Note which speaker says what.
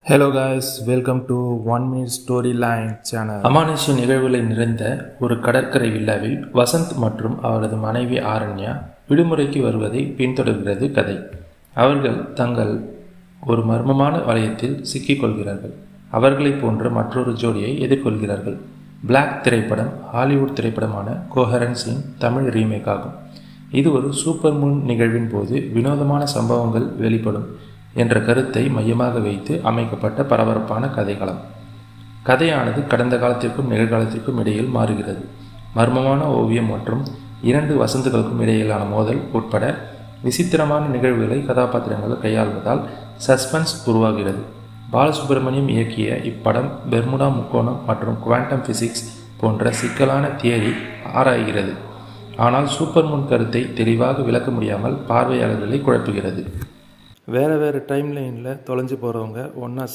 Speaker 1: Hello guys, welcome to 1 Minute story line channel. அமானுஷ்ய நிகழ்வுகளை நிறைந்த ஒரு கடற்கரை வில்லாவில் வசந்த் மற்றும் அவரது மனைவி ஆரண்யா விடுமுறைக்கு வருவதை பின்தொடர்கிறது கதை. அவர்கள் தங்கள் ஒரு மர்மமான வளையத்தில் சிக்கிக்கொள்கிறார்கள். அவர்களைப் போன்ற மற்றொரு ஜோடியை எதிர்கொள்கிறார்கள். பிளாக் திரைப்படம் ஹாலிவுட் திரைப்படமான கோஹரன்ஸின் தமிழ் ரீமேக் ஆகும். இது ஒரு சூப்பர் மூன் நிகழ்வின் போது வினோதமான சம்பவங்கள் வெளிப்படும் என்ற கருத்தை மையமாக வைத்து அமைக்கப்பட்ட பரபரப்பான கதைக்களம். கதையானது கடந்த காலத்திற்கும் நிகழ்காலத்திற்கும் இடையில் மாறுகிறது. மர்மமான ஓவியம் மற்றும் 2 வசந்துகளுக்கும் இடையிலான மோதல் உட்பட விசித்திரமான நிகழ்வுகளை கதாபாத்திரங்கள் கையாள்வதால் சஸ்பென்ஸ் உருவாகிறது. பாலசுப்ரமணியம் இயக்கிய இப்படம் பெர்முடா முக்கோணம் மற்றும் குவாண்டம் பிசிக்ஸ் போன்ற சிக்கலான தியரி ஆராய்கிறது. ஆனால் சூப்பர் மூன் கருத்தை தெளிவாக விளக்க முடியாமல் பார்வையாளர்களை குழப்புகிறது. வேறு டைம் லைனில் தொலைஞ்சு போகிறவங்க ஒன்றா